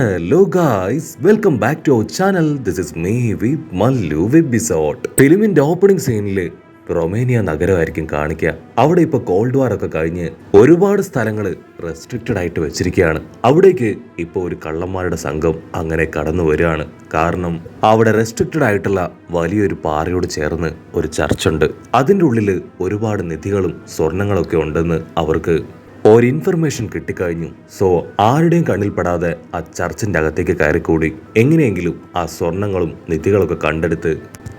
Hello guys, welcome back to our channel. This is me with Mallu Webisode. ഫിലിമിന്റെ opening സീനിൽ Romania നഗരമായിരിക്കും കാണിക്കുക. അവിടെ ഇപ്പൊ കോൾഡ് വാർ ഒക്കെ കഴിഞ്ഞ് ഒരുപാട് സ്ഥലങ്ങൾ റെസ്ട്രിക്റ്റഡ് ആയിട്ട് വെച്ചിരിക്കുകയാണ്. അവിടേക്ക് ഇപ്പോൾ ഒരു കള്ളന്മാരുടെ സംഘം അങ്ങനെ കടന്നു വരികയാണ്. കാരണം അവിടെ റെസ്ട്രിക്റ്റഡ് ആയിട്ടുള്ള വലിയൊരു പാറയോട് ചേർന്ന് ഒരു ചർച്ചുണ്ട്. അതിൻ്റെ ഉള്ളിൽ ഒരുപാട് നിധികളും സ്വർണങ്ങളൊക്കെ ഉണ്ടെന്ന് അവർക്ക് ഒരു ഇൻഫർമേഷൻ കിട്ടിക്കഴിഞ്ഞു. സോ ആരുടെയും കണ്ണിൽപ്പെടാതെ ആ ചർച്ചിന്റെ അകത്തേക്ക് കയറിക്കൂടി എങ്ങനെയെങ്കിലും ആ സ്വർണങ്ങളും നിധികളൊക്കെ കണ്ടെടുത്ത്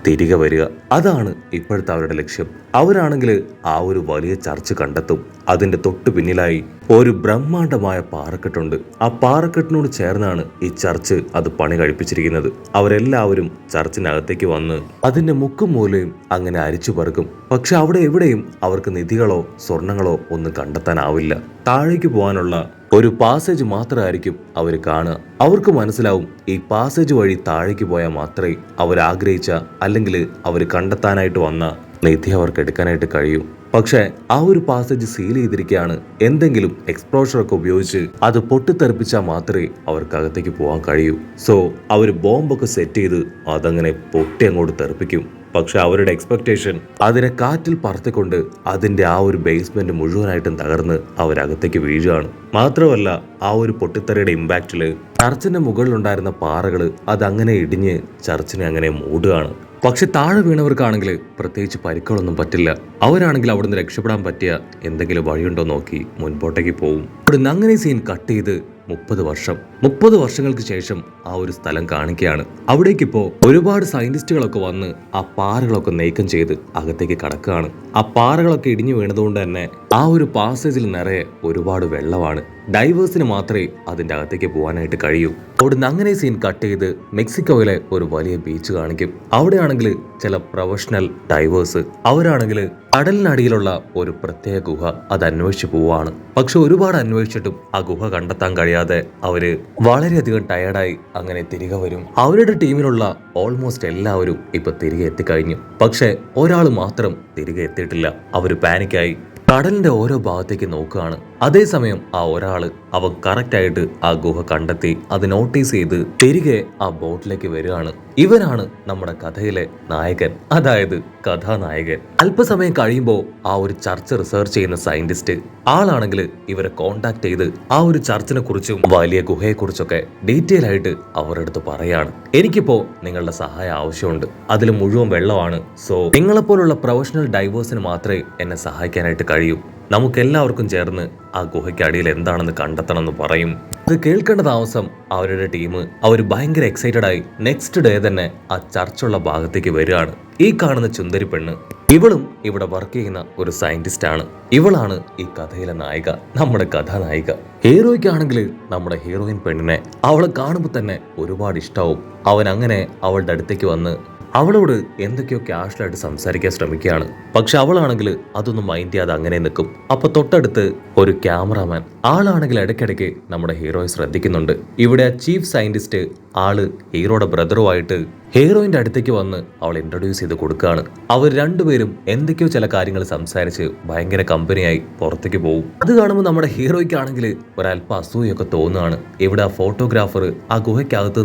തിരികെ വരിക. അതാണ് ഇപ്പോഴത്തെ അവരുടെ ലക്ഷ്യം. അവരാണെങ്കിൽ ആ ഒരു വലിയ ചർച്ച് കണ്ടെത്തും. അതിന്റെ തൊട്ടു പിന്നിലായി ഒരു ബ്രഹ്മാണ്ഡമായ പാറക്കെട്ടുണ്ട്. ആ പാറക്കെട്ടിനോട് ചേർന്നാണ് ഈ ചർച്ച് അത് പണി കഴിപ്പിച്ചിരിക്കുന്നത്. അവരെല്ലാവരും ചർച്ചിനകത്തേക്ക് വന്ന് അതിന്റെ മുക്കും മൂലയും അങ്ങനെ അരിച്ചു പറക്കും. പക്ഷെ അവിടെ എവിടെയും അവർക്ക് നിധികളോ സ്വർണങ്ങളോ ഒന്നും കണ്ടെത്താനാവില്ല. താഴേക്ക് പോകാനുള്ള ഒരു പാസേജ് മാത്രമായിരിക്കും അവർ കാണുക. അവർക്ക് മനസ്സിലാവും ഈ പാസേജ് വഴി താഴേക്ക് പോയാൽ മാത്രമേ അവർ ആഗ്രഹിച്ച അല്ലെങ്കിൽ അവർ കണ്ടെത്താനായിട്ട് വന്ന നിധി അവർക്ക് എടുക്കാനായിട്ട് കഴിയും. പക്ഷെ ആ ഒരു പാസേജ് സീൽ ചെയ്തിരിക്കുകയാണ്. എന്തെങ്കിലും എക്സ്പ്ലോഷറൊക്കെ ഉപയോഗിച്ച് അത് പൊട്ടിത്തെറിപ്പിച്ചാൽ മാത്രമേ അവർക്ക് അകത്തേക്ക് പോകാൻ കഴിയൂ. സോ അവർ ബോംബൊക്കെ സെറ്റ് ചെയ്ത് അതങ്ങനെ പൊട്ടി അങ്ങോട്ട് തെറിപ്പിക്കും. പക്ഷെ അവരുടെ എക്സ്പെക്ടേഷൻ അതിനെ കാറ്റിൽ പറത്തിക്കൊണ്ട് അതിന്റെ ആ ഒരു ബേസ്മെന്റ് മുഴുവനായിട്ടും തകർന്ന് അവരകത്തേക്ക് വീഴുകയാണ്. മാത്രമല്ല ആ ഒരു പൊട്ടിത്തെറിയുടെ ഇമ്പാക്റ്റില് ചർച്ചിന്റെ മുകളിലുണ്ടായിരുന്ന പാറകൾ അതങ്ങനെ ഇടിഞ്ഞ് ചർച്ചിനെ അങ്ങനെ മൂടുകയാണ്. പക്ഷെ താഴെ വീണവർക്കാണെങ്കിൽ പ്രത്യേകിച്ച് പരിക്കുകളൊന്നും പറ്റില്ല. അവരാണെങ്കിൽ അവിടുന്ന് രക്ഷപ്പെടാൻ പറ്റിയ എന്തെങ്കിലും വഴിയുണ്ടോ നോക്കി മുൻപോട്ടേക്ക് പോവും. അവിടുന്ന് അങ്ങനെ സീൻ കട്ട് ചെയ്ത് 30 വർഷങ്ങൾക്ക് ശേഷം ആ ഒരു സ്ഥലം കാണിക്കുകയാണ്. അവിടേക്കിപ്പോ ഒരുപാട് സയന്റിസ്റ്റുകളൊക്കെ വന്ന് ആ പാറകളൊക്കെ നീക്കം ചെയ്ത് അകത്തേക്ക് കടക്കുകയാണ്. ആ പാറകളൊക്കെ ഇടിഞ്ഞു വീണതുകൊണ്ട് തന്നെ ആ ഒരു പാസേജിൽ നിറയെ ഒരുപാട് വെള്ളമാണ്. ഡൈവേഴ്സിന് മാത്രമേ അതിന്റെ അകത്തേക്ക് പോകാനായിട്ട് കഴിയൂ. അവിടുന്ന് അങ്ങനെ സീൻ കട്ട് ചെയ്ത് മെക്സിക്കോയിലെ ഒരു വലിയ ബീച്ച് കാണിക്കും. അവിടെയാണെങ്കിൽ ചില പ്രൊഫഷണൽ ഡൈവേഴ്സ് അവരാണെങ്കിൽ കടലിനടിയിലുള്ള ഒരു പ്രത്യേക ഗുഹ അത് അന്വേഷിച്ച് പോവാണ്. പക്ഷെ ഒരുപാട് അന്വേഷിച്ചിട്ടും ആ ഗുഹ കണ്ടെത്താൻ കഴിയാതെ അവര് വളരെയധികം ടയർഡായി അങ്ങനെ തിരികെ വരും. അവരുടെ ടീമിലുള്ള ഓൾമോസ്റ്റ് എല്ലാവരും ഇപ്പൊ തിരികെ എത്തിക്കഴിഞ്ഞു. പക്ഷെ ഒരാൾ മാത്രം തിരികെ എത്തിയിട്ടില്ല. അവര് പാനിക്കായി കടലിന്റെ ഓരോ ഭാഗത്തേക്ക് നോക്കുകയാണ്. അതേസമയം ആ ഒരാള് അവൻ കറക്റ്റ് ആയിട്ട് ആ ഗുഹ കണ്ടെത്തി അത് നോട്ടീസ് ചെയ്ത് തിരികെ ആ ബോട്ടിലേക്ക് വരികയാണ്. ഇവനാണ് നമ്മുടെ കഥയിലെ നായകൻ, അതായത് കഥാനായകൻ. അല്പസമയം കഴിയുമ്പോൾ ആ ഒരു ചർച്ച് റിസർച്ച് ചെയ്യുന്ന സയന്റിസ്റ്റ് ആളാണെങ്കിൽ ഇവരെ കോണ്ടാക്ട് ചെയ്ത് ആ ഒരു ചർച്ചിനെ കുറിച്ചും വലിയ ഗുഹയെ കുറിച്ചൊക്കെ ഡീറ്റെയിൽ ആയിട്ട് അവരുടെ അടുത്ത് പറയാണ്. എനിക്കിപ്പോ നിങ്ങളുടെ സഹായം ആവശ്യമുണ്ട്. അതിൽ മുഴുവൻ വെള്ളമാണ്. സോ നിങ്ങളെപ്പോലുള്ള പ്രൊഫഷണൽ ഡൈവേഴ്സിന് മാത്രമേ എന്നെ സഹായിക്കാനായിട്ട് കഴിയൂ. നമുക്കെല്ലാവർക്കും ചേർന്ന് ആ ഗുഹയ്ക്ക് അടിയിൽ എന്താണെന്ന് കണ്ടെത്തണം എന്ന് പറയും. അത് കേൾക്കേണ്ട താമസം അവരുടെ ടീം അവർ ഭയങ്കര എക്സൈറ്റഡ് ആയി നെക്സ്റ്റ് ഡേ തന്നെ ആ ചർച്ചുള്ള ഭാഗത്തേക്ക് വരികയാണ്. ഈ കാണുന്ന ചുന്ദരി പെണ്ണ് ഇവളും ഇവിടെ വർക്ക് ചെയ്യുന്ന ഒരു സയന്റിസ്റ്റ് ആണ്. ഇവളാണ് ഈ കഥയിലെ നായിക, നമ്മുടെ കഥാനായിക. ഹീറോയ്ക്കാണെങ്കിൽ നമ്മുടെ ഹീറോയിൻ പെണ്ണിനെ അവളെ കാണുമ്പോൾ തന്നെ ഒരുപാട് ഇഷ്ടാവും. അവൻ അങ്ങനെ അവളുടെ അടുത്തേക്ക് വന്ന് അവളോട് എന്തൊക്കെയോ കാഷ്വലായിട്ട് സംസാരിക്കാൻ ശ്രമിക്കുകയാണ്. പക്ഷെ അവളാണെങ്കിൽ അതൊന്നും മൈൻഡ് ചെയ്യാതെ അങ്ങനെ നിൽക്കും. അപ്പൊ തൊട്ടടുത്ത് ഒരു ക്യാമറാമാൻ ആളാണെങ്കിൽ ഇടയ്ക്കിടയ്ക്ക് നമ്മുടെ ഹീറോയെ ശ്രദ്ധിക്കുന്നുണ്ട്. ഇവിടെ ചീഫ് സയന്റിസ്റ്റ് ആള് ഹീറോയുടെ ബ്രദറുമായിട്ട് ഹീറോയിന്റെ അടുത്തേക്ക് വന്ന് അവൾ ഇൻട്രൊഡ്യൂസ് ചെയ്ത് കൊടുക്കുകയാണ്. അവർ രണ്ടുപേരും എന്തൊക്കെയോ ചില കാര്യങ്ങൾ സംസാരിച്ച് ഭയങ്കര കമ്പനിയായി പുറത്തേക്ക് പോകും. അത് കാണുമ്പോൾ നമ്മുടെ ഹീറോയ്ക്കാണെങ്കിൽ ഒരല്പം അസൂയൊക്കെ തോന്നുകയാണ്. ഇവിടെ ആ ഫോട്ടോഗ്രാഫർ ആ ഗുഹയ്ക്കകത്ത്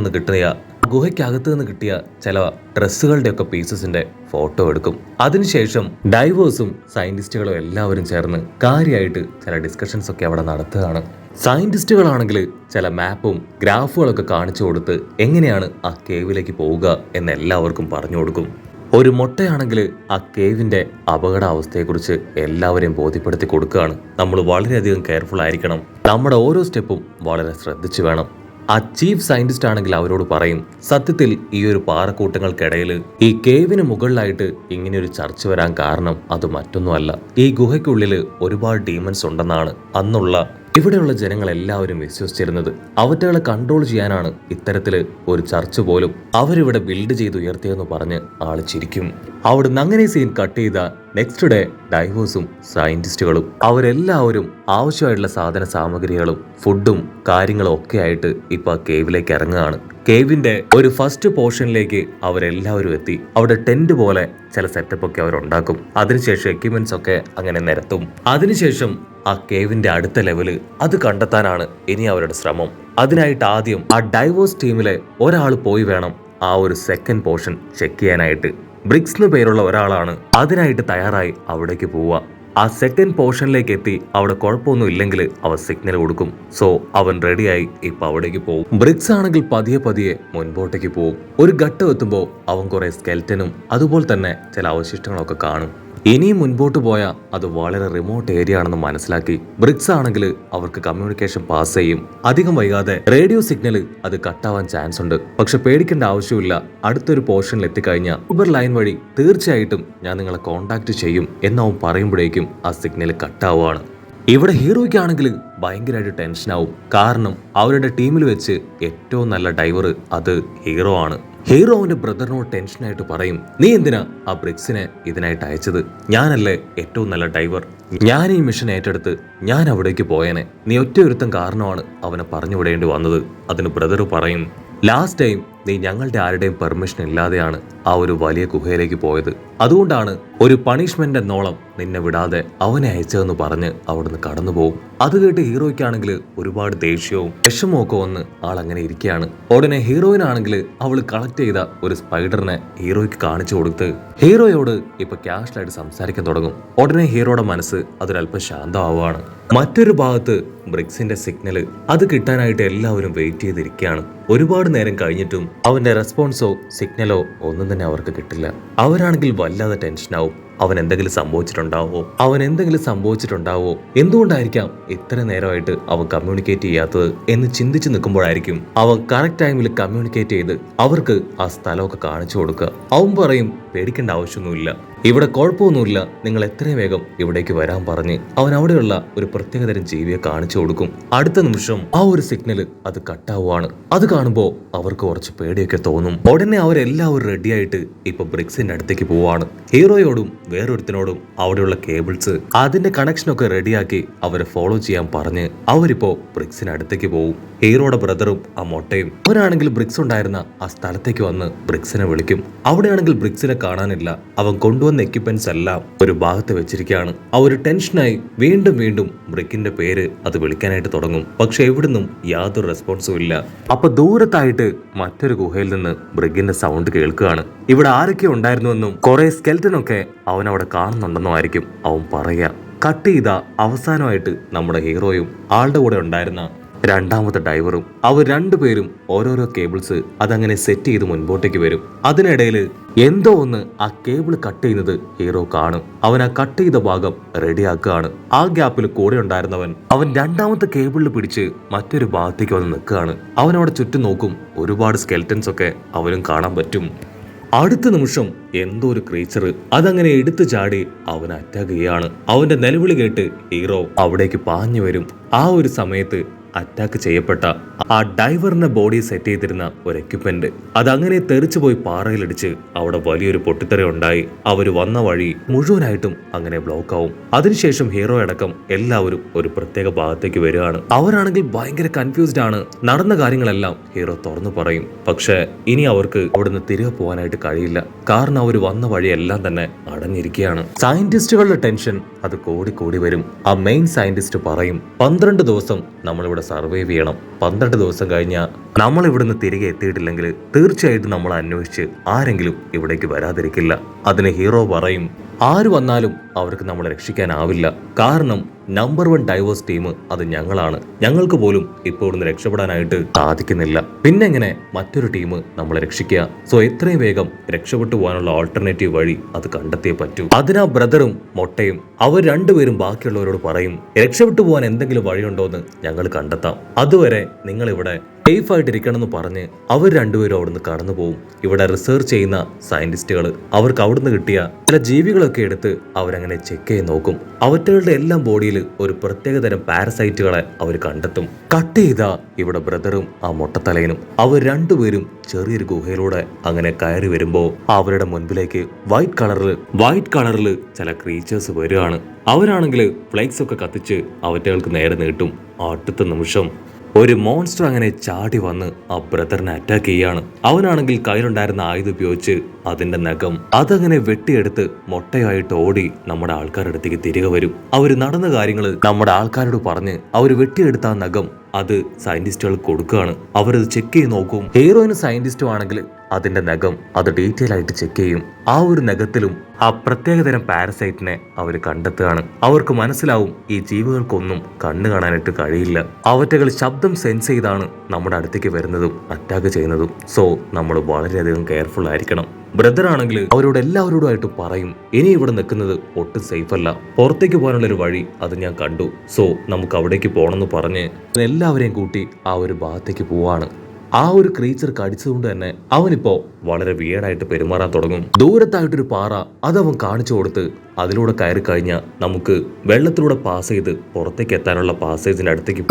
നിന്ന് കിട്ടിയ ചില ഡ്രസ്സുകളുടെ ഒക്കെ പീസസിന്റെ ഫോട്ടോ എടുക്കും. അതിനുശേഷം ഡൈവേഴ്സും സയന്റിസ്റ്റുകളും എല്ലാവരും ചേർന്ന് കാര്യമായിട്ട് ചില ഡിസ്കഷൻസ് ഒക്കെ അവിടെ നടത്തുകയാണ്. സയന്റിസ്റ്റുകളാണെങ്കിൽ ചില മാപ്പും ഗ്രാഫുകളൊക്കെ കാണിച്ചു കൊടുത്ത് എങ്ങനെയാണ് ആ കേവിലേക്ക് പോവുക എന്ന് എല്ലാവർക്കും പറഞ്ഞു കൊടുക്കും. ഒരു മൊട്ടയാണെങ്കിൽ ആ കേവിന്റെ അപകടാവസ്ഥയെക്കുറിച്ച് എല്ലാവരെയും ബോധ്യപ്പെടുത്തി കൊടുക്കുകയാണ്. നമ്മൾ വളരെയധികം കെയർഫുൾ ആയിരിക്കണം. നമ്മുടെ ഓരോ സ്റ്റെപ്പും വളരെ ശ്രദ്ധിച്ചു വേണം. ആ ചീഫ് സയന്റിസ്റ്റ് ആണെങ്കിൽ അവരോട് പറയും, സത്യത്തിൽ ഈ ഒരു പാറക്കൂട്ടങ്ങൾക്കിടയിൽ ഈ കേവിന് മുകളിലായിട്ട് ഇങ്ങനെ ഒരു ചർച്ച് വരാൻ കാരണം അത് മറ്റൊന്നുമല്ല. ഈ ഗുഹയ്ക്കുള്ളിൽ ഒരുപാട് ഡീമൻസ് ഉണ്ടെന്നാണ് അന്നുള്ള ഇവിടെയുള്ള ജനങ്ങൾ എല്ലാവരും വിശ്വസിച്ചിരുന്നത്. അവറ്റകളെ കൺട്രോൾ ചെയ്യാനാണ് ഇത്തരത്തില് ഒരു ചർച്ച് പോലും അവരിവിടെ ബിൽഡ് ചെയ്ത് ഉയർത്തിയെന്ന് പറഞ്ഞ് ആള് ചിരിക്കും. അവിടുന്ന് അങ്ങനെ സീൻ കട്ട് ചെയ്ത നെക്സ്റ്റ് ഡേ ഡൈവേഴ്സും സയന്റിസ്റ്റുകളും അവരെല്ലാവരും ആവശ്യമായിട്ടുള്ള സാധന സാമഗ്രികളും ഫുഡും കാര്യങ്ങളും ഒക്കെ ആയിട്ട് ഇപ്പൊ ആ കേവിലേക്ക് ഇറങ്ങുകയാണ്. കേവിന്റെ ഒരു ഫസ്റ്റ് പോർഷനിലേക്ക് അവരെല്ലാവരും എത്തി. അവിടെ ടെന്റ് പോലെ ചില സെറ്റപ്പ് ഒക്കെ അവരുണ്ടാക്കും. അതിനുശേഷം എക്യുപ്മെന്റ്സ് ഒക്കെ അങ്ങനെ നിരത്തും. അതിനുശേഷം ആ കേവിന്റെ അടുത്ത ലെവല് അത് കണ്ടെത്താനാണ് ഇനി അവരുടെ ശ്രമം. അതിനായിട്ട് ആദ്യം ആ ഡൈവേഴ്സ് ടീമിലെ ഒരാൾ പോയി വേണം ആ ഒരു സെക്കൻഡ് പോർഷൻ ചെക്ക് ചെയ്യാനായിട്ട്. ബ്രിക്സ് എന്ന് പേരുള്ള ഒരാളാണ് അതിനായിട്ട് തയ്യാറായി അവിടേക്ക് പോവുക. ആ സെക്കൻഡ് പോർഷനിലേക്ക് എത്തി അവിടെ കുഴപ്പമൊന്നും ഇല്ലെങ്കിൽ അവൻ സിഗ്നൽ കൊടുക്കും. സോ അവൻ റെഡിയായി ഇപ്പൊ അവിടേക്ക് പോകും. ബ്രിക്സ് ആണെങ്കിൽ പതിയെ പതിയെ മുൻപോട്ടേക്ക് പോകും. ഒരു ഘട്ടം എത്തുമ്പോൾ അവൻ കുറെ സ്കെൽറ്റനും അതുപോലെ തന്നെ ചില അവശിഷ്ടങ്ങളൊക്കെ കാണും. ഇനിയും മുൻപോട്ട് പോയാൽ അത് വളരെ റിമോട്ട് ഏരിയ ആണെന്ന് മനസ്സിലാക്കി ബ്രിക്സ് ആണെങ്കിൽ അവർക്ക് കമ്മ്യൂണിക്കേഷൻ പാസ് ചെയ്യും. അധികം വൈകാതെ റേഡിയോ സിഗ്നൽ അത് കട്ടാവാൻ ചാൻസ് ഉണ്ട്. പക്ഷെ പേടിക്കേണ്ട ആവശ്യമില്ല. അടുത്തൊരു പോർഷനിൽ എത്തിക്കഴിഞ്ഞാൽ ഊബർ ലൈൻ വഴി തീർച്ചയായിട്ടും ഞാൻ നിങ്ങളെ കോൺടാക്ട് ചെയ്യും എന്നവൻ പറയുമ്പോഴേക്കും ആ സിഗ്നൽ കട്ടാവുകയാണ്. ഇവിടെ ഹീറോയ്ക്കാണെങ്കിൽ ഭയങ്കരമായിട്ട് ടെൻഷനാവും. കാരണം അവരുടെ ടീമിൽ വെച്ച് ഏറ്റവും നല്ല ഡൈവർ അത് ഹീറോ ആണ്. ഹീറോ അവന്റെ ബ്രദറിനോട് ടെൻഷനായിട്ട് പറയും, നീ എന്തിനാ ആ ബ്രിക്സിനെ ഇതിനായിട്ട് അയച്ചത്? ഞാനല്ലേ ഏറ്റവും നല്ല ഡൈവർ. ഞാൻ ഈ മിഷൻ ഏറ്റെടുത്ത് ഞാൻ അവിടേക്ക് പോയേനെ. നീ ഒറ്റയൊരുത്തം കാരണമാണ് അവനെ പറഞ്ഞു വിടേണ്ടി വന്നത്. അതിന് ബ്രദർ പറയും, ലാസ്റ്റ് ടൈം നീ ഞങ്ങളുടെ ആരുടെയും പെർമിഷൻ ഇല്ലാതെയാണ് ആ ഒരു വലിയ ഗുഹയിലേക്ക് പോയത്. അതുകൊണ്ടാണ് ഒരു പണിഷ്മെന്റ് എന്നോളം നിന്നെ വിടാതെ അവനെ അയച്ചതെന്ന് പറഞ്ഞ് അവിടുന്ന് കടന്നു പോകും. അത് കേട്ട് ഹീറോയ്ക്കാണെങ്കിൽ ഒരുപാട് ദേഷ്യവും വിഷമവും ഒക്കെ വന്ന് ആൾ അങ്ങനെ ഇരിക്കുകയാണ്. ഉടനെ ഹീറോയിനാണെങ്കിൽ അവൾ കളക്ട് ചെയ്ത ഒരു സ്പൈഡറിനെ ഹീറോയ്ക്ക് കാണിച്ചു കൊടുത്ത് ഹീറോയോട് ഇപ്പൊ ക്യാഷ്വലായിട്ട് സംസാരിക്കാൻ തുടങ്ങും. ഉടനെ ഹീറോയുടെ മനസ്സ് അതൊരല്പം ശാന്തമാവുകയാണ്. മറ്റൊരു ഭാഗത്ത് ബ്രിക്സിന്റെ സിഗ്നൽ അത് കിട്ടാനായിട്ട് എല്ലാവരും വെയിറ്റ് ചെയ്തിരിക്കുകയാണ്. ഒരുപാട് നേരം കഴിഞ്ഞിട്ടും അവന്റെ റെസ്പോൺസോ സിഗ്നലോ ഒന്നും തന്നെ അവർക്ക് കിട്ടില്ല. അവരാണെങ്കിൽ വല്ലാതെ ടെൻഷനാവും. അവൻ എന്തെങ്കിലും സംഭവിച്ചിട്ടുണ്ടാവോ, എന്തുകൊണ്ടായിരിക്കാം ഇത്ര നേരമായിട്ട് അവൻ കമ്മ്യൂണിക്കേറ്റ് ചെയ്യാത്തത് എന്ന് ചിന്തിച്ചു നിൽക്കുമ്പോഴായിരിക്കും അവൻ കറക്റ്റ് ടൈമിൽ കമ്മ്യൂണിക്കേറ്റ് ചെയ്ത് അവർക്ക് ആ സ്ഥലമൊക്കെ കാണിച്ചു കൊടുക്കുക. അവൻ പറയും, പേടിക്കേണ്ട ആവശ്യമൊന്നുമില്ല, ഇവിടെ കുഴപ്പമൊന്നുമില്ല, നിങ്ങൾ എത്രയും വേഗം ഇവിടേക്ക് വരാൻ പറഞ്ഞ് അവൻ അവിടെയുള്ള ഒരു പ്രത്യേകതരം ജീവിയെ കാണിച്ചു കൊടുക്കും. അടുത്ത നിമിഷം ആ ഒരു സിഗ്നൽ അത് കട്ടാവുകയാണ്. അത് കാണുമ്പോൾ അവർക്ക് കുറച്ച് പേടിയൊക്കെ തോന്നും. ഉടനെ അവരെല്ലാവരും റെഡിയായിട്ട് ഇപ്പൊ ബ്രിക്സിന്റെ അടുത്തേക്ക് പോവാണ്. ഹീറോയോടും വേറൊരുത്തിനോടും അവിടെയുള്ള കേബിൾസ് അതിന്റെ കണക്ഷനൊക്കെ റെഡിയാക്കി അവരെ ഫോളോ ചെയ്യാൻ പറഞ്ഞ് അവരിപ്പോ ബ്രിക്സിന് അടുത്തേക്ക് പോകും. ഹീറോയുടെ ബ്രദറും ആ മൊട്ടയും അവരാണെങ്കിൽ ബ്രിക്സ് ഉണ്ടായിരുന്ന ആ സ്ഥലത്തേക്ക് വന്ന് ബ്രിക്സിനെ വിളിക്കും. അവിടെയാണെങ്കിൽ ബ്രിക്സിനെ കാണാനില്ല. അവൻ കൊണ്ടുവന്ന എക്യുപ്മെന്റ്സ് എല്ലാം ഒരു ഭാഗത്ത് വെച്ചിരിക്കുകയാണ്. അവർ ടെൻഷനായി വീണ്ടും വീണ്ടും ബ്രിക്കിന്റെ പേര് അത് വിളിക്കാനായിട്ട് തുടങ്ങും. പക്ഷെ എവിടുന്നും യാതൊരു റെസ്പോൺസും ഇല്ല. അപ്പൊ ദൂരത്തായിട്ട് മറ്റൊരു ഗുഹയിൽ നിന്ന് ബ്രിക്കിന്റെ സൗണ്ട് കേൾക്കുകയാണ്. ഇവിടെ ആരൊക്കെ ഉണ്ടായിരുന്നുവെന്നും കുറെ സ്കെൽറ്റനൊക്കെ അവൻ അവിടെ കാണുന്നുണ്ടെന്നും ആയിരിക്കും അവൻ പറയുക. കട്ട് ചെയ്ത അവസാനമായിട്ട് നമ്മുടെ ഹീറോയും ആളുടെ കൂടെ ഉണ്ടായിരുന്ന രണ്ടാമത്തെ ഡൈവറും അവർ രണ്ടുപേരും ഓരോരോ കേബിൾസ് അതങ്ങനെ സെറ്റ് ചെയ്ത് മുൻപോട്ടേക്ക് വരും. അതിനിടയിൽ എന്തോ ഒന്ന് ആ കേബിൾ കട്ട് ചെയ്യുന്നത് ഹീറോ കാണും. അവൻ ആ കട്ട് ചെയ്ത ഭാഗം റെഡിയാക്കുകയാണ്. ആ ഗ്യാപ്പിൽ കൂടെ ഉണ്ടായിരുന്നവൻ അവൻ രണ്ടാമത്തെ കേബിളിൽ പിടിച്ച് മറ്റൊരു ഭാഗത്തേക്ക് വന്ന് നിൽക്കുകയാണ്. അവനവിടെ ചുറ്റും നോക്കും. ഒരുപാട് സ്കെൽറ്റൻസ് ഒക്കെ അവനും കാണാൻ പറ്റും. അടുത്ത നിമിഷം എന്തോ ഒരു ക്രീച്ചർ അതങ്ങനെ എടുത്തു ചാടി അവനെ അറ്റാക്ക് ചെയ്യാണ്. അവന്റെ നിലവിളി കേട്ട് ഹീറോ അവിടേക്ക് പാഞ്ഞു വരും. ആ ഒരു സമയത്ത് അറ്റാക്ക് ചെയ്യപ്പെട്ട ആ ഡൈവറിന്റെ ബോഡി സെറ്റ് ചെയ്തിരുന്ന ഒരു എക്യുപ്മെന്റ് അതങ്ങനെ തെറിച്ചു പോയി പാറയിലിടിച്ച് അവിടെ വലിയൊരു പൊട്ടിത്തെറി ഉണ്ടായി. അവർ വന്ന വഴി മുഴുവനായിട്ടും അങ്ങനെ ബ്ലോക്ക് ആവും. അതിനുശേഷം ഹീറോ അടക്കം എല്ലാവരും ഒരു പ്രത്യേക ഭാഗത്തേക്ക് വരികയാണ്. അവരാണെങ്കിൽ ഭയങ്കര കൺഫ്യൂസ്ഡ് ആണ്. നടന്ന കാര്യങ്ങളെല്ലാം ഹീറോ തുറന്നു പറയും. പക്ഷെ ഇനി അവർക്ക് അവിടുന്ന് തിരികെ പോകാനായിട്ട് കഴിയില്ല. കാരണം അവർ വന്ന വഴിയെല്ലാം തന്നെ അടഞ്ഞിരിക്കുകയാണ്. സയന്റിസ്റ്റുകളുടെ ടെൻഷൻ അത് കൂടി വരും. ആ മെയിൻ സയന്റിസ്റ്റ് പറയും, 12 ദിവസം നമ്മളിവിടെ സർവൈവ് ചെയ്യണം. 12 ദിവസം കഴിഞ്ഞാൽ നമ്മൾ ഇവിടുന്ന് തിരികെ എത്തിയിട്ടില്ലെങ്കിൽ തീർച്ചയായിട്ടും നമ്മൾ അന്വേഷിച്ച് ആരെങ്കിലും ഇവിടേക്ക് വരാതിരിക്കില്ല. അതിന് ഹീറോ പറയും, ആര് വന്നാലും അവർക്ക് നമ്മളെ രക്ഷിക്കാനാവില്ല. കാരണം നമ്പർ 1 ഡൈവേഴ്സ് ടീം അത് ഞങ്ങളാണ്. ഞങ്ങൾക്ക് പോലും ഇപ്പോൾ ഇവിടുന്ന് രക്ഷപ്പെടാനായിട്ട് സാധിക്കുന്നില്ല. പിന്നെങ്ങനെ മറ്റൊരു ടീം നമ്മളെ രക്ഷിക്കുക? സോ എത്രയും വേഗം രക്ഷപ്പെട്ടു പോകാനുള്ള ഓൾട്ടർനേറ്റീവ് വഴി അത് കണ്ടെത്തിയേ പറ്റൂ. അതിനാ ബ്രദറും മൊട്ടയും അവർ രണ്ടുപേരും ബാക്കിയുള്ളവരോട് പറയും, രക്ഷപ്പെട്ടു പോകാൻ എന്തെങ്കിലും വഴിയുണ്ടോ എന്ന് ഞങ്ങൾ കണ്ടെത്താം. അതുവരെ നിങ്ങൾ ഇവിടെ സേഫ് ആയിട്ടിരിക്കണം എന്ന് പറഞ്ഞ് അവർ രണ്ടുപേരും അവിടുന്ന് കടന്നു പോകും. ഇവിടെ റിസർച്ച് ചെയ്യുന്ന സയന്റിസ്റ്റുകൾ അവർക്ക് അവിടുന്ന് കിട്ടിയ ചില ജീവികളൊക്കെ എടുത്ത് അവരങ്ങനെ ചെക്ക് ചെയ്ത് നോക്കും. അവറ്റകളുടെ എല്ലാം ബോഡിയിൽ ഒരു പ്രത്യേകതരം പാരസൈറ്റുകളെ അവർ കണ്ടെത്തും. കട്ട് ചെയ്ത ഇവിടെ ബ്രദറും ആ മൊട്ടത്തലയനും അവർ രണ്ടുപേരും ചെറിയൊരു ഗുഹയിലൂടെ അങ്ങനെ കയറി വരുമ്പോ അവരുടെ മുൻപിലേക്ക് വൈറ്റ് കളറിൽ ചില ക്രീച്ചേഴ്സ് വരികയാണ്. അവരാണെങ്കിൽ ഫ്ലൈക്സ് ഒക്കെ കത്തിച്ച് അവറ്റകൾക്ക് നേരെ നീട്ടും. അടുത്ത നിമിഷം ഒരു മോൺസ്റ്റർ അങ്ങനെ ചാടി വന്ന് ആ ബ്രദറിനെ അറ്റാക്ക് ചെയ്യാണ്. അവനാണെങ്കിൽ കയ്യിലുണ്ടായിരുന്ന ആയുധം ഉപയോഗിച്ച് അതിന്റെ നഖം അതങ്ങനെ വെട്ടിയെടുത്ത് മൊട്ടയായിട്ട് ഓടി നമ്മുടെ ആൾക്കാരുടെ അടുത്തേക്ക് തിരികെ വരും. അവര് നടന്ന കാര്യങ്ങൾ നമ്മുടെ ആൾക്കാരോട് പറഞ്ഞ് അവര് വെട്ടിയെടുത്ത ആ നഖം അത് സയന്റിസ്റ്റുകൾ കൊടുക്കുകയാണ്. അവരത് ചെക്ക് ചെയ്ത് നോക്കും. ഹീറോയിന് സയന്റിസ്റ്റും ആണെങ്കിൽ അതിന്റെ നഖം അത് ഡീറ്റെയിൽ ആയിട്ട് ചെക്ക് ചെയ്യും. ആ ഒരു നഖത്തിലും ആ പ്രത്യേകതരം പാരസൈറ്റിനെ അവർ കണ്ടെത്തുകയാണ്. അവർക്ക് മനസ്സിലാവും ഈ ജീവികൾക്കൊന്നും കണ്ണു കാണാനായിട്ട് കഴിയില്ല. അവറ്റകൾ ശബ്ദം സെൻസ് ചെയ്താണ് നമ്മുടെ അടുത്തേക്ക് വരുന്നതും അറ്റാക്ക് ചെയ്യുന്നതും. സോ നമ്മൾ വളരെയധികം കെയർഫുൾ ആയിരിക്കണം. ബ്രദർ ആണെങ്കിൽ അവരോട് എല്ലാവരോടുമായിട്ട് പറയും, ഇനി ഇവിടെ നിൽക്കുന്നത് ഒട്ടും സേഫ് അല്ല, പുറത്തേക്ക് പോകാനുള്ള ഒരു വഴി അത് ഞാൻ കണ്ടു, സോ നമുക്ക് അവിടേക്ക് പോകണമെന്ന് പറഞ്ഞ് എല്ലാവരെയും കൂട്ടി ആ ഒരു ഭാഗത്തേക്ക് പോവാണ്. ആ ഒരു ക്രീച്ചർ കടിച്ചതുകൊണ്ട് തന്നെ അവനിപ്പോ വളരെ വിയേഡായിട്ട് പെരുമാറാൻ തുടങ്ങും. ദൂരത്തായിട്ടൊരു പാറ അതവൻ കാണിച്ചു കൊടുത്ത് അതിലൂടെ കയറി കഴിഞ്ഞാൽ നമുക്ക് വെള്ളത്തിലൂടെ പാസ് ചെയ്ത് പുറത്തേക്ക് എത്താനുള്ള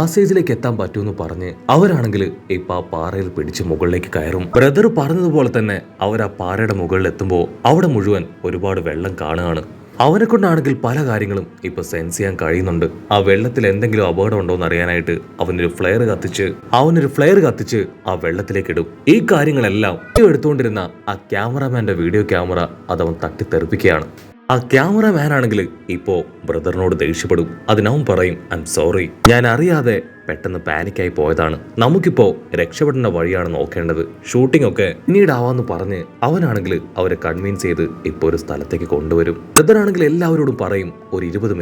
പാസേജിലേക്ക് എത്താൻ പറ്റുമെന്ന് പറഞ്ഞ് അവരാണെങ്കിൽ ഇപ്പൊ ആ പാറയിൽ പിടിച്ച് മുകളിലേക്ക് കയറും. ബ്രദർ പറഞ്ഞതുപോലെ തന്നെ അവർ ആ പാറയുടെ മുകളിൽ എത്തുമ്പോൾ അവിടെ മുഴുവൻ ഒരുപാട് വെള്ളം കാണുകയാണ്. അവനെ കൊണ്ടാണെങ്കിൽ പല കാര്യങ്ങളും ഇപ്പൊ സെൻസ് ചെയ്യാൻ കഴിയുന്നുണ്ട്. ആ വെള്ളത്തിൽ എന്തെങ്കിലും അപകടം ഉണ്ടോ എന്ന് അറിയാനായിട്ട് അവനൊരു ഫ്ലെയർ കത്തിച്ച് ആ വെള്ളത്തിലേക്ക് ഇടും. ഈ കാര്യങ്ങളെല്ലാം എടുത്തുകൊണ്ടിരുന്ന ആ ക്യാമറാമാന്റെ വീഡിയോ ക്യാമറ അതവൻ തട്ടിത്തെറിപ്പിക്കുകയാണ്. ആ ക്യാമറാമാൻ ആണെങ്കിൽ ഇപ്പോ ബ്രദറിനോട് ദേഷ്യപ്പെടും. അതിനവൻ പറയും, ഐ എം സോറി, ഞാൻ അറിയാതെ പെട്ടെന്ന് പാനിക്കായി പോയതാണ്, നമുക്കിപ്പോ രക്ഷപ്പെടേണ്ട വഴിയാണ് നോക്കേണ്ടത്, ഷൂട്ടിംഗ് ഒക്കെ പിന്നീടാവാന്ന് പറഞ്ഞ് അവനാണെങ്കിൽ അവരെ കൺവിൻസ് ചെയ്ത് ഇപ്പൊ ഒരു സ്ഥലത്തേക്ക് കൊണ്ടുവരും. ബ്രദറാണെങ്കിൽ എല്ലാവരോടും പറയും, ഒരു 20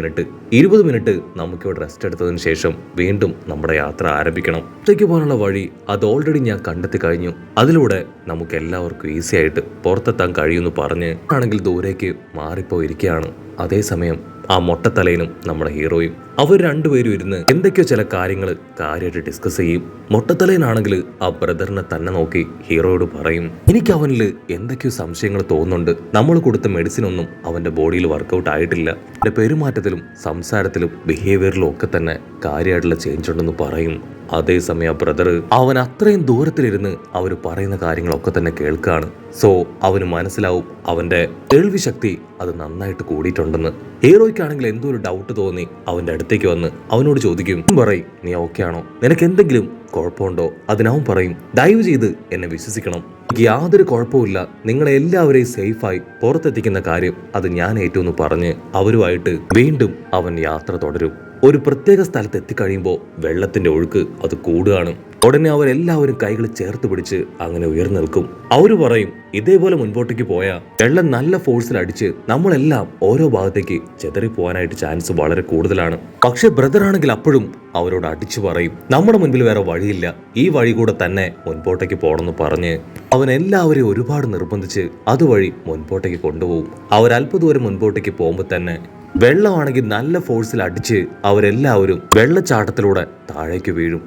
മിനിറ്റ് നമുക്കിവിടെ റെസ്റ്റ് എടുത്തതിന് ശേഷം വീണ്ടും നമ്മുടെ യാത്ര ആരംഭിക്കണം. പുറത്തേക്ക് പോകാനുള്ള വഴി അത് ഓൾറെഡി ഞാൻ കണ്ടെത്തി കഴിഞ്ഞു, അതിലൂടെ നമുക്ക് എല്ലാവർക്കും ഈസി ആയിട്ട് പുറത്തെത്താൻ കഴിയുമെന്ന് പറഞ്ഞ് ആണെങ്കിൽ ദൂരേക്ക് മാറിപ്പോയിരിക്കുകയാണ്. അതേസമയം ആ മൊട്ടത്തലയനും നമ്മുടെ ഹീറോയും അവർ രണ്ടുപേരും ഇരുന്ന് എന്തൊക്കെയോ ചില കാര്യങ്ങൾ കാര്യമായിട്ട് ഡിസ്കസ് ചെയ്യും. മൊട്ടത്തലയനാണെങ്കിൽ ആ ബ്രദറിനെ തന്നെ നോക്കി ഹീറോയോട് പറയും, എനിക്ക് അവനിൽ എന്തൊക്കെയോ സംശയങ്ങൾ തോന്നുന്നുണ്ട്, നമ്മൾ കൊടുത്ത മെഡിസിൻ ഒന്നും അവന്റെ ബോഡിയിൽ വർക്കൗട്ട് ആയിട്ടില്ല, എന്റെ പെരുമാറ്റത്തിലും സംസാരത്തിലും ബിഹേവിയറിലും ഒക്കെ തന്നെ കാര്യമായിട്ടുള്ള ചേഞ്ച് ഉണ്ടെന്ന് പറയും. അതേസമയം ബ്രദർ അവൻ അത്രയും ദൂരത്തിലിരുന്ന് അവർ പറയുന്ന കാര്യങ്ങളൊക്കെ തന്നെ കേൾക്കാണ്. സോ അവന് മനസ്സിലാവും അവന്റെ കേൾവി ശക്തി അത് നന്നായിട്ട് കൂടിയിട്ടുണ്ടെന്ന്. ഹീറോയ്ക്കാണെങ്കിൽ എന്തോ ഒരു ഡൗട്ട് തോന്നി അവന്റെ അടുത്തേക്ക് വന്ന് അവനോട് ചോദിക്കും, പറയും, നീ ഓക്കെ ആണോ, നിനക്ക് എന്തെങ്കിലും കുഴപ്പമുണ്ടോ? അതിനവൻ പറയും, ദയവ് ചെയ്ത് എന്നെ വിശ്വസിക്കണം, എനിക്ക് യാതൊരു കുഴപ്പമില്ല, നിങ്ങളെ എല്ലാവരെയും സേഫായി പുറത്തെത്തിക്കുന്ന കാര്യം അത് ഞാൻ ഏറ്റെന്ന് പറഞ്ഞ് അവരുമായിട്ട് വീണ്ടും അവൻ യാത്ര തുടരും. ഒരു പ്രത്യേക സ്ഥലത്ത് എത്തിക്കഴിയുമ്പോൾ വെള്ളത്തിന്റെ ഒഴുക്ക് അത് കൂടുകയാണ്. ഉടനെ അവരെല്ലാവരും കൈകൾ ചേർത്ത് പിടിച്ച് അങ്ങനെ ഉയർന്നു നിൽക്കും. അവര് പറയും, ഇതേപോലെ മുൻപോട്ടേക്ക് പോയാൽ വെള്ളം നല്ല ഫോഴ്സിൽ അടിച്ച് നമ്മളെല്ലാം ഓരോ ഭാഗത്തേക്ക് ചെതറിപ്പോവാനായിട്ട് ചാൻസ് വളരെ കൂടുതലാണ്. പക്ഷെ ബ്രദർ ആണെങ്കിൽ അപ്പോഴും അവരോട് അടിച്ചു പറയും, നമ്മുടെ മുൻപിൽ വേറെ വഴിയില്ല, ഈ വഴി കൂടെ തന്നെ മുൻപോട്ടേക്ക് പോകണമെന്ന് പറഞ്ഞ് അവൻ എല്ലാവരെയും ഒരുപാട് നിർബന്ധിച്ച് അതുവഴി മുൻപോട്ടേക്ക് കൊണ്ടുപോകും. അവരല്പദൂരം മുൻപോട്ടേക്ക് പോകുമ്പോൾ തന്നെ വെള്ളമാണെങ്കിൽ നല്ല ഫോഴ്സിൽ അടിച്ച് അവരെല്ലാവരും വെള്ളച്ചാട്ടത്തിലൂടെ താഴേക്ക് വീഴും.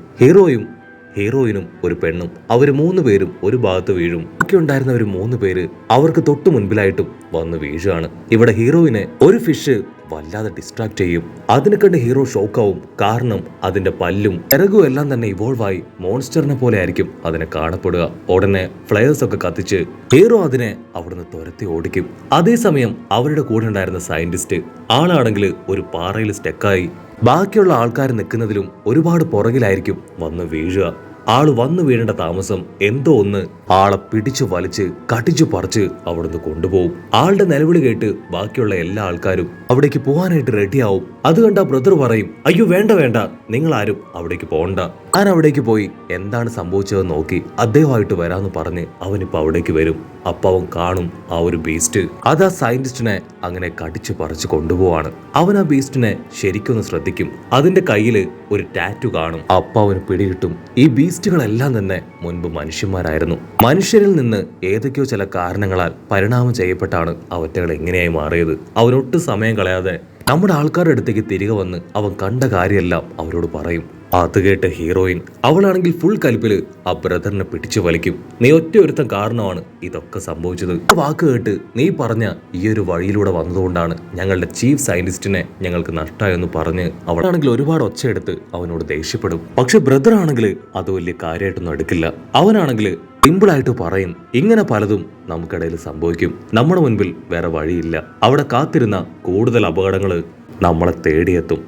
ഹീറോയിനും ഒരു പെണ്ണും അവർ 3 പേരും ഒരു ഭാഗത്ത് വീഴും. ബാക്കി ഉണ്ടായിരുന്നവർ 3 പേര് അവർക്ക് തൊട്ടു മുൻപിലായിട്ടും വന്ന് വീഴുകയാണ്. ഇവിടെ ഹീറോയിനെ ഒരു ഫിഷ് വല്ലാതെ ഡിസ്ട്രാക്ട് ചെയ്യും. അതിനെ കണ്ട് ഹീറോ ഷോക്കാവും. കാരണം അതിന്റെ പല്ലും ചിറകും എല്ലാം തന്നെ ഇവോൾവ് ആയി മോൺസ്റ്ററിനെ പോലെ ആയിരിക്കും അതിനെ കാണപ്പെടുക. ഉടനെ ഫ്ലയേഴ്സ് ഒക്കെ കത്തിച്ച് ഹീറോ അതിനെ അവിടുന്ന് തുരത്തി ഓടിക്കും. അതേസമയം അവരുടെ കൂടെ ഉണ്ടായിരുന്ന സയന്റിസ്റ്റ് ആളാണെങ്കിൽ ഒരു പാറയിൽ സ്റ്റക്കായി ബാക്കിയുള്ള ആൾക്കാർ നിൽക്കുന്നതിലും ഒരുപാട് പുറകിലായിരിക്കും വന്ന് വീഴുക. ആള് വന്നു വീഴേണ്ട താമസം എന്തോ ഒന്ന് ആളെ പിടിച്ചു വലിച്ച് കടിച്ചു പറിച്ച് അവിടുന്ന് കൊണ്ടുപോകും. ആളുടെ നിലവിളി കേട്ട് ബാക്കിയുള്ള എല്ലാ ആൾക്കാരും അവിടേക്ക് പോകാനായിട്ട് റെഡിയാവും. അത് കണ്ട ബ്രദർ പറയും, അയ്യോ വേണ്ട, നിങ്ങൾ ആരും അവിടേക്ക് പോകണ്ട, ഞാൻ അവിടേക്ക് പോയി എന്താണ് സംഭവിച്ചതെന്ന് നോക്കി അദ്ദേഹമായിട്ട് വരാന്ന് പറഞ്ഞ് അവനിപ്പോ അവിടേക്ക് വരും. അപ്പൊ അവൻ കാണും ആ ഒരു ബീസ്റ്റ് അത് ആ സയന്റിസ്റ്റിനെ അങ്ങനെ കടിച്ചു പറിച്ച് കൊണ്ടുപോവാണ്. അവൻ ആ ബീസ്റ്റിനെ ശരിക്കൊന്ന് ശ്രദ്ധിക്കും. അതിന്റെ കയ്യില് ഒരു ടാറ്റു കാണും. അപ്പൊ അവന് പിടികിട്ടും ഈ ബീസ്റ്റുകളെല്ലാം തന്നെ മുൻപ് മനുഷ്യന്മാരായിരുന്നു. മനുഷ്യരിൽ നിന്ന് ഏതൊക്കെയോ ചില കാരണങ്ങളാൽ പരിണാമം ചെയ്യപ്പെട്ടാണ് അവറ്റകൾ എങ്ങനെയായി മാറിയത്. അവനൊട്ടും സമയം കളയാതെ നമ്മുടെ ആൾക്കാരുടെ അടുത്തേക്ക് തിരികെ വന്ന് അവൻ കണ്ട കാര്യമെല്ലാം അവരോട് പറയും. അത് കേട്ട ഹീറോയിൻ അവളാണെങ്കിൽ ഫുൾ കലിപ്പില് ആ ബ്രദറിനെ പിടിച്ചു വലിക്കും. നീ ഒറ്റ ഒരുത്തൻ കാരണമാണ് ഇതൊക്കെ സംഭവിച്ചത്. ആ വാക്ക് കേട്ട് നീ പറഞ്ഞ ഈ ഒരു വഴിയിലൂടെ വന്നതുകൊണ്ടാണ് ഞങ്ങളുടെ ചീഫ് സയന്റിസ്റ്റിനെ ഞങ്ങൾക്ക് നഷ്ടമായെന്ന് പറഞ്ഞ് അവളാണെങ്കിൽ ഒരുപാട് ഒച്ചയെടുത്ത് അവനോട് ദേഷ്യപ്പെടും. പക്ഷെ ബ്രദർ ആണെങ്കിൽ അത് വലിയ കാര്യമായിട്ടൊന്നും എടുക്കില്ല. അവനാണെങ്കിൽ സിമ്പിളായിട്ട് പറയും, ഇങ്ങനെ പലതും നമുക്കിടയിൽ സംഭവിക്കും. നമ്മുടെ മുൻപിൽ വേറെ വഴിയില്ല. അവിടെ കാത്തിരുന്ന കൂടുതൽ അപകടങ്ങള് നമ്മളെ തേടിയെത്തും.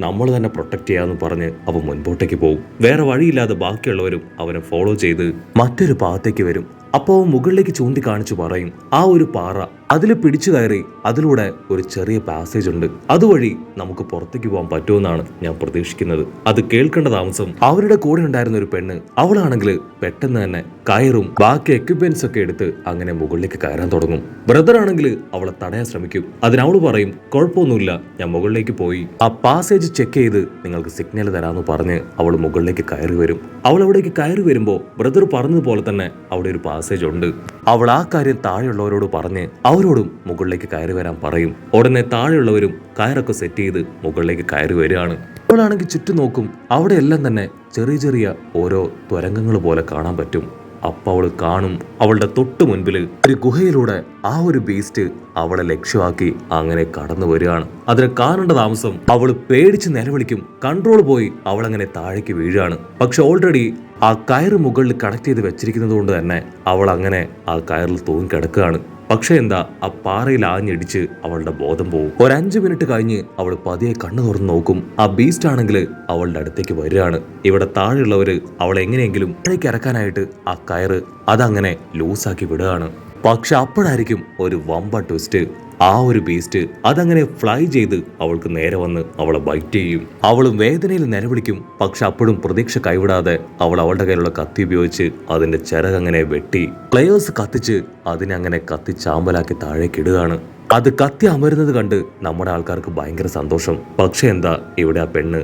നമ്മൾ തന്നെ പ്രൊട്ടക്ട് ചെയ്യാന്ന് പറഞ്ഞ് അവൻ മുൻപോട്ടേക്ക് പോകും. വേറെ വഴിയില്ലാതെ ബാക്കിയുള്ളവരും അവനെ ഫോളോ ചെയ്ത് മറ്റൊരു ഭാഗത്തേക്ക് വരും. അപ്പോ മുകളിലേക്ക് ചൂണ്ടിക്കാണിച്ചു പറയും, ആ ഒരു പാറ അതിൽ പിടിച്ചു കയറി അതിലൂടെ ഒരു ചെറിയ പാസേജ് ഉണ്ട്. അതുവഴി നമുക്ക് പുറത്തേക്ക് പോകാൻ പറ്റുമെന്നാണ് ഞാൻ പ്രതീക്ഷിക്കുന്നത്. അത് കേൾക്കേണ്ട താമസം അവരുടെ കൂടെ ഉണ്ടായിരുന്ന ഒരു പെണ്ണ് അവളാണെങ്കിൽ പെട്ടെന്ന് തന്നെ കയറും ബാക്കി എക്യുപ്മെന്റ്സ് ഒക്കെ എടുത്ത് അങ്ങനെ മുകളിലേക്ക് കയറാൻ തുടങ്ങും. ബ്രദർ ആണെങ്കിൽ അവളെ തടയാൻ ശ്രമിക്കും. അതിനവള് പറയും, കുഴപ്പമൊന്നുമില്ല, ഞാൻ മുകളിലേക്ക് പോയി ആ പാസേജ് ചെക്ക് ചെയ്ത് നിങ്ങൾക്ക് സിഗ്നൽ തരാമെന്ന് പറഞ്ഞ് അവൾ മുകളിലേക്ക് കയറി വരും. അവൾ അവിടേക്ക് കയറി വരുമ്പോൾ ബ്രദർ പറഞ്ഞതുപോലെ തന്നെ അവിടെ ഒരു പാസേജ് ഉണ്ട്. അവൾ ആ കാര്യം താഴെയുള്ളവരോട് പറഞ്ഞ് അവരോടും മുകളിലേക്ക് കയറി വരാൻ പറയും. ഉടനെ താഴെയുള്ളവരും കയറൊക്കെ സെറ്റ് ചെയ്ത് മുകളിലേക്ക് കയറി വരികയാണ്. അവളാണെങ്കിൽ ചുറ്റും നോക്കും. അവിടെ എല്ലാം തന്നെ ചെറിയ ചെറിയ ഓരോ തുരങ്കങ്ങൾ പോലെ കാണാൻ പറ്റും. അപ്പൊ അവള് കാണും, അവളുടെ തൊട്ടു മുൻപിൽ ഒരു ഗുഹയിലൂടെ ആ ഒരു ബീസ്റ്റ് അവളെ ലക്ഷ്യമാക്കി അങ്ങനെ കടന്നു വരികയാണ്. അതിനെ കാണേണ്ട താമസം അവള് പേടിച്ച് നിലവിളിക്കും. കൺട്രോൾ പോയി അവളങ്ങനെ താഴേക്ക് വീഴാണ്. പക്ഷെ ഓൾറെഡി ആ കയറ് മുകളിൽ കണക്ട് ചെയ്ത് വെച്ചിരിക്കുന്നത് കൊണ്ട് തന്നെ അവൾ അങ്ങനെ ആ കയറിൽ തൂങ്ങി കിടക്കുകയാണ്. പക്ഷെ എന്താ, ആ പാറയിൽ ആഞ്ഞിടിച്ച് അവളുടെ ബോധം പോകും. ഒരു 5 മിനിറ്റ് കഴിഞ്ഞ് അവൾ പതിയെ കണ്ണു തുറന്ന് നോക്കും. ആ ബീസ്റ്റ് ആണെങ്കിൽ അവളുടെ അടുത്തേക്ക് വരികയാണ്. ഇവിടെ താഴെയുള്ളവര് അവളെ എങ്ങനെയെങ്കിലും ഇടയ്ക്ക് ഇറക്കാനായിട്ട് ആ കയറ് അതങ്ങനെ ലൂസാക്കി വിടുകയാണ്. പക്ഷെ അപ്പോഴായിരിക്കും ഒരു വമ്പ ട്വിസ്റ്റ്. ആ ഒരു ബീസ്റ്റ് അതങ്ങനെ ഫ്ലൈ ചെയ്ത് അവൾക്ക് നേരെ വന്ന് അവളെ ബൈറ്റ് ചെയ്യും. അവളും വേദനയിൽ നിലവിളിക്കും. പക്ഷെ അപ്പോഴും പ്രതീക്ഷ കൈവിടാതെ അവൾ അവളുടെ കയ്യിലുള്ള കത്തി ഉപയോഗിച്ച് അതിന്റെ ചിറകങ്ങനെ വെട്ടി പ്ലെയേഴ്സ് കത്തിച്ച് അതിനെ അങ്ങനെ കത്തിച്ചാമ്പലാക്കി താഴേക്ക് ഇടുകയാണ്. അത് കത്തി അമരുന്നത് കണ്ട് നമ്മുടെ ആൾക്കാർക്ക് ഭയങ്കര സന്തോഷം. പക്ഷെ എന്താ, ഇവിടെ ആ പെണ്ണ്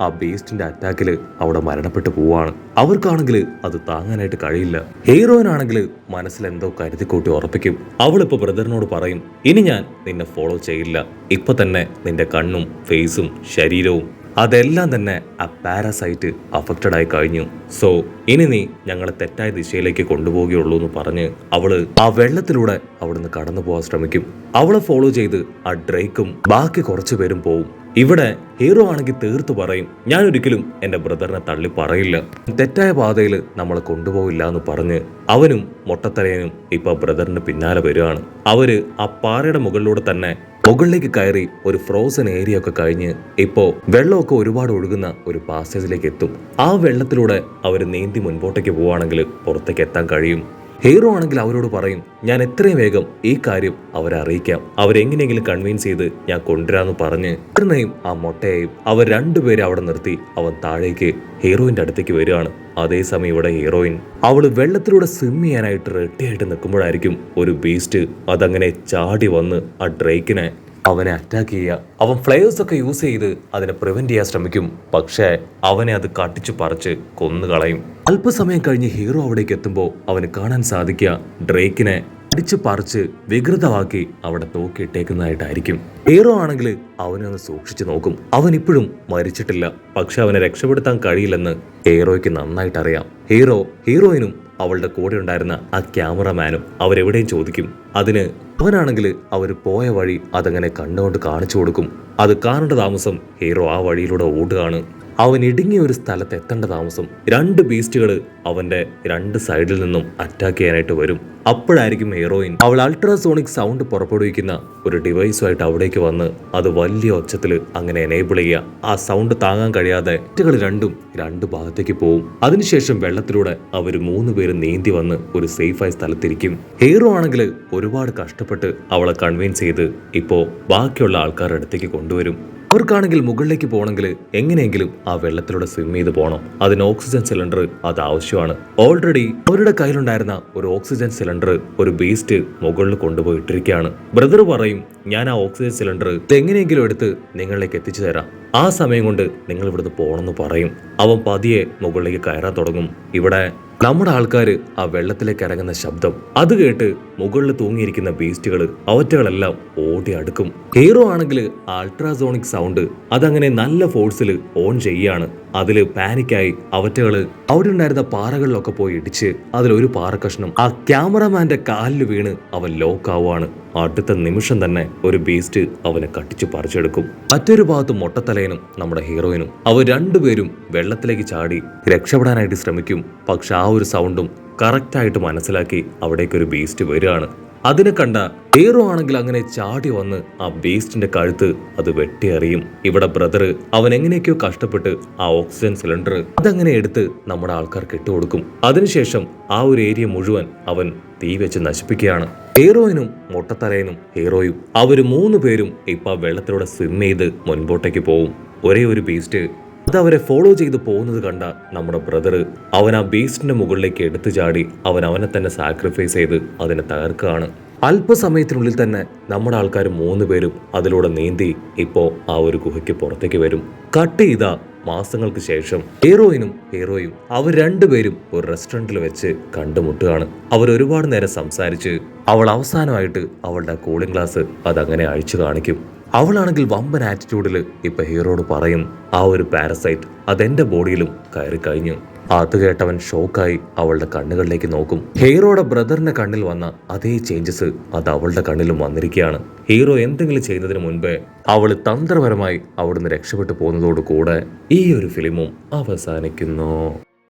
ആ ബീസ്റ്റിന്റെ അറ്റാക്കില് അവിടെ മരണപ്പെട്ടു പോവാണ്. അവർക്കാണെങ്കിൽ അത് താങ്ങാനായിട്ട് കഴിയില്ല. ഹീറോയിനാണെങ്കിൽ മനസ്സിൽ എന്തോ കരുതിക്കൂട്ടി ഉറപ്പിക്കും. അവളിപ്പോ ബ്രദറിനോട് പറയും, ഇനി ഞാൻ നിന്നെ ഫോളോ ചെയ്യില്ല. ഇപ്പൊ തന്നെ നിന്റെ കണ്ണും ഫേസും ശരീരവും അതെല്ലാം തന്നെ ആ പാരസൈറ്റ് അഫക്റ്റഡ് ആയി കഴിഞ്ഞു. സോ ഇനി നീ ഞങ്ങളെ തെറ്റായ ദിശയിലേക്ക് കൊണ്ടുപോകുകയുള്ളൂ എന്ന് പറഞ്ഞ് അവള് ആ വെള്ളത്തിലൂടെ അവിടുന്ന് കടന്നു പോകാൻ ശ്രമിക്കും. അവളെ ഫോളോ ചെയ്ത് ആ ഡ്രേക്കും ബാക്കി കുറച്ചു പേരും പോവും. ഇവിടെ ഹീറോ ആണെങ്കിൽ തീർത്തു പറയും, ഞാൻ ഒരിക്കലും എന്റെ ബ്രദറിനെ തള്ളി പറയില്ല, തെറ്റായ പാതയിൽ നമ്മളെ കൊണ്ടുപോകില്ല എന്ന് പറഞ്ഞ് അവനും മൊട്ടത്തലയനും ഇപ്പൊ ബ്രദറിന് പിന്നാലെ വരികയാണ്. അവര് ആ പാറയുടെ മുകളിലൂടെ തന്നെ മുകളിലേക്ക് കയറി ഒരു ഫ്രോസൺ ഏരിയ ഒക്കെ കഴിഞ്ഞ് ഇപ്പോ വെള്ളമൊക്കെ ഒരുപാട് ഒഴുകുന്ന ഒരു പാസേജിലേക്ക് എത്തും. ആ വെള്ളത്തിലൂടെ അവർ നീന്തി മുൻപോട്ടേക്ക് പോവുകയാണെങ്കിൽ പുറത്തേക്ക് എത്താൻ കഴിയും. ഹീറോ ആണെങ്കിൽ അവരോട് പറയും, ഞാൻ എത്രയും വേഗം ഈ കാര്യം അവരെ അറിയിക്കാം, അവരെങ്ങനെയെങ്കിലും കൺവിൻസ് ചെയ്ത് ഞാൻ കൊണ്ടുവരാന്ന് പറഞ്ഞ് നെയും ആ മൊട്ടയെയും അവർ രണ്ടുപേരെ അവിടെ നിർത്തി അവൻ താഴേക്ക് ഹീറോയിന്റെ അടുത്തേക്ക് വരികയാണ്. അതേസമയം ഇവിടെ ഹീറോയിൻ അവള് വെള്ളത്തിലൂടെ സ്വിം ചെയ്യാനായിട്ട് റെഡിയായിട്ട് നിൽക്കുമ്പോഴായിരിക്കും ഒരു ബീസ്റ്റ് അതങ്ങനെ ചാടി വന്ന് ആ ഡ്രേക്കിനെ അവനെ അറ്റാക്ക് ചെയ്യുക. അവൻ ഫ്ലയേഴ്സ് ഒക്കെ യൂസ് ചെയ്ത് അതിനെ പ്രിവെന്റ് ചെയ്യാൻ ശ്രമിക്കും. പക്ഷേ അവനെ അത് കട്ടിച്ചു പറിച്ച് കൊന്നുകളയും. അല്പസമയം കഴിഞ്ഞ് ഹീറോ അവിടേക്ക് എത്തുമ്പോൾ അവന് കാണാൻ സാധിക്കുക ഡ്രേക്കിനെ അടിച്ചു പറിച്ച് വികൃതമാക്കി അവിടെ തൂക്കിയിട്ടേക്കുന്നതായിട്ടായിരിക്കും. ഹീറോ ആണെങ്കിൽ അവനെ ഒന്ന് സൂക്ഷിച്ചു നോക്കും. അവൻ ഇപ്പോഴും മരിച്ചിട്ടില്ല. പക്ഷെ അവനെ രക്ഷപ്പെടുത്താൻ കഴിയില്ലെന്ന് ഹീറോയ്ക്ക് നന്നായിട്ട് അറിയാം. ഹീറോയിനും അവളുടെ കൂടെ ഉണ്ടായിരുന്ന ആ ക്യാമറമാനും അവരെവിടെയും ചോദിക്കും. അതിന് അവനാണെങ്കിൽ അവർ പോയ വഴി അതങ്ങനെ കണ്ണുകൊണ്ട് കാണിച്ചു കൊടുക്കും. അത് കാണേണ്ട താമസം ഹീറോ ആ വഴിയിലൂടെ ഓടുകയാണ്. അവൻ ഇടുങ്ങിയ ഒരു സ്ഥലത്ത് എത്തേണ്ട താമസം 2 ബീസ്റ്റുകൾ അവന്റെ 2 സൈഡിൽ നിന്നും അറ്റാക്ക് ചെയ്യാനായിട്ട് വരും. അപ്പോഴായിരിക്കും ഹീറോയിൻ അവൾ അൾട്രാസോണിക് സൗണ്ട് പുറപ്പെടുവിക്കുന്ന ഒരു ഡിവൈസുമായിട്ട് അവിടേക്ക് വന്ന് അത് വലിയ ഒച്ചത്തിൽ അങ്ങനെ എനേബിൾ ചെയ്യുക. ആ സൗണ്ട് താങ്ങാൻ കഴിയാതെ ബീസ്റ്റുകൾ രണ്ടും 2 ഭാഗത്തേക്ക് പോവും. അതിനുശേഷം വെള്ളത്തിലൂടെ അവർ 3 പേര് നീന്തി വന്ന് ഒരു സേഫായ സ്ഥലത്തിരിക്കും. ഹീറോ ആണെങ്കിൽ ഒരുപാട് കഷ്ടപ്പെട്ട് അവളെ കൺവിൻസ് ചെയ്ത് ഇപ്പോ ബാക്കിയുള്ള ആൾക്കാരുടെ അടുത്തേക്ക് കൊണ്ടുവരും. അവർക്കാണെങ്കിൽ മുകളിലേക്ക് പോകണമെങ്കിൽ എങ്ങനെയെങ്കിലും ആ വെള്ളത്തിലൂടെ സ്വിം ചെയ്ത് പോകണം. അതിന് ഓക്സിജൻ സിലിണ്ടർ അത് ആവശ്യമാണ്. ഓൾറെഡി അവരുടെ കയ്യിലുണ്ടായിരുന്ന ഒരു ഓക്സിജൻ സിലിണ്ടർ ഒരു ബീസ്റ്റ് മുകളിൽ കൊണ്ടുപോയി ഇട്ടിരിക്കുകയാണ്. ബ്രദർ പറയും, ഞാൻ ആ ഓക്സിജൻ സിലിണ്ടർ എങ്ങനെയെങ്കിലും എടുത്ത് നിങ്ങളിലേക്ക് എത്തിച്ചു തരാം, ആ സമയം കൊണ്ട് നിങ്ങൾ ഇവിടുന്ന് പോകണമെന്ന് പറയും. അവൻ പതിയെ മുകളിലേക്ക് കയറാൻ തുടങ്ങും. ഇവിടെ നമ്മുടെ ആൾക്കാര് ആ വെള്ളത്തിലേക്ക് ഇറങ്ങുന്ന ശബ്ദം അത് കേട്ട് മുകളിൽ തൂങ്ങിയിരിക്കുന്ന ബീസ്റ്റുകൾ അവറ്റകളെല്ലാം ഓടി അടുക്കും. ഹീറോ ആണെങ്കിൽ അൾട്രാസോണിക് സൗണ്ട് അതങ്ങനെ നല്ല ഫോഴ്സിൽ ഓൺ ചെയ്യാണ്. അതില് പാനിക്കായി അവറ്റകള് അവിടെ ഉണ്ടായിരുന്ന പാറകളിലൊക്കെ പോയി ഇടിച്ച് അതിലൊരു പാറക്കഷ്ണം ആ ക്യാമറമാന്റെ കാലിൽ വീണ് അവൻ ലോക്ക് ആവുകയാണ്. അടുത്ത നിമിഷം തന്നെ ഒരു ബീസ്റ്റ് അവനെ കട്ടിച്ചു പറിച്ചെടുക്കും. മറ്റൊരു ഭാഗത്ത് മൊട്ടത്തലയനും നമ്മുടെ ഹീറോയിനും അവർ രണ്ടുപേരും വെള്ളത്തിലേക്ക് ചാടി രക്ഷപ്പെടാനായിട്ട് ശ്രമിക്കും. പക്ഷെ ആ ഒരു സൗണ്ടും കറക്റ്റായിട്ട് മനസ്സിലാക്കി അവിടേക്കൊരു ബീസ്റ്റ് വരികയാണ്. അതിനെ കണ്ട ഹീറോ ആണെങ്കിൽ അങ്ങനെ ചാടി വന്ന് ആ ബീസ്റ്റിന്റെ കഴുത്ത് അത് വെട്ടിയെറിയും. ഇവിടെ ബ്രദർ അവൻ എങ്ങനെയൊക്കെയോ കഷ്ടപ്പെട്ട് ആ ഓക്സിജൻ സിലിണ്ടർ അതങ്ങനെ എടുത്ത് നമ്മുടെ ആൾക്കാർക്ക് ഇട്ടുകൊടുക്കും. അതിനുശേഷം ആ ഒരു ഏരിയ മുഴുവൻ അവൻ തീ വെച്ച് നശിപ്പിക്കുകയാണ്. ഹീറോയിനും മൊട്ടത്തലയനും ഹീറോയും അവര് 3 പേരും ഇപ്പൊ വെള്ളത്തിലൂടെ സ്വിം ചെയ്ത് മുൻപോട്ടേക്ക് പോവും. ഒരേ ഒരു ബീസ്റ്റ് അത് അവരെ ഫോളോ ചെയ്ത് പോകുന്നത് കണ്ട നമ്മുടെ ബ്രദർ അവൻ ആ ബീസ്റ്റിന്റെ മുകളിലേക്ക് എടുത്തു ചാടി അവനെ തന്നെ സാക്രിഫൈസ് ചെയ്ത് അതിനെ തകർക്കുകയാണ്. അല്പസമയത്തിനുള്ളിൽ തന്നെ നമ്മുടെ ആൾക്കാർ 3 പേരും അതിലൂടെ നീന്തി ഇപ്പോ ആ ഒരു ഗുഹയ്ക്ക് പുറത്തേക്ക് വരും. കട്ട് ചെയ്ത മാസങ്ങൾക്ക് ശേഷം ഹീറോയും അവർ രണ്ടുപേരും ഒരു റെസ്റ്റോറന്റിൽ വെച്ച് കണ്ടുമുട്ടുകയാണ്. അവർ ഒരുപാട് നേരം സംസാരിച്ച് അവൾ അവസാനമായിട്ട് അവളുടെ കൂളിംഗ് ഗ്ലാസ് അതങ്ങനെ അഴിച്ചു കാണിക്കും. അവളാണെങ്കിൽ വമ്പൻ ആറ്റിറ്റ്യൂഡിൽ ഇപ്പൊ ഹീറോയോട് പറയും, ആ ഒരു പാരസൈറ്റ് അതെന്റെ ബോഡിയിലും കയറി കഴിഞ്ഞു. അത് കേട്ടവൻ ഷോക്കായി അവളുടെ കണ്ണുകളിലേക്ക് നോക്കും. ഹീറോയുടെ ബ്രദറിന്റെ കണ്ണിൽ വന്ന അതേ ചേഞ്ചസ് അത് അവളുടെ കണ്ണിലും വന്നിരിക്കുകയാണ്. ഹീറോ എന്തെങ്കിലും ചെയ്യുന്നതിന് മുൻപേ അവള് തന്ത്രപരമായി അവിടുന്ന് രക്ഷപ്പെട്ടു പോകുന്നതോടുകൂടെ ഈ ഒരു ഫിലിമും അവസാനിക്കുന്നു.